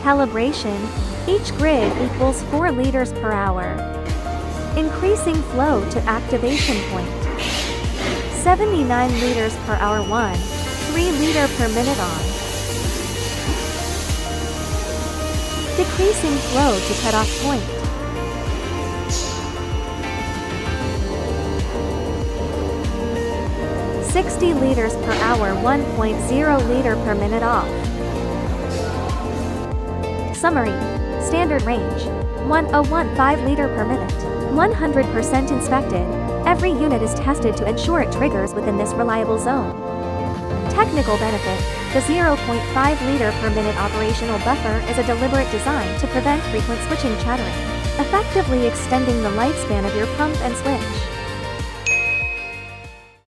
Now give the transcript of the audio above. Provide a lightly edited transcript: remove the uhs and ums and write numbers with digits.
Calibration. Each grid equals 4 liters per hour. Increasing flow to activation point. 79 liters per hour 1, 3 liter per minute on. Decreasing flow to cutoff point. 60 liters per hour 1.0 liter per minute off. Summary. Standard range. 1015 liter per minute. 100% inspected. Every unit is tested to ensure it triggers within this reliable zone. Technical benefit. The 0.5 liter per minute operational buffer is a deliberate design to prevent frequent switching chattering, effectively extending the lifespan of your pump and switch.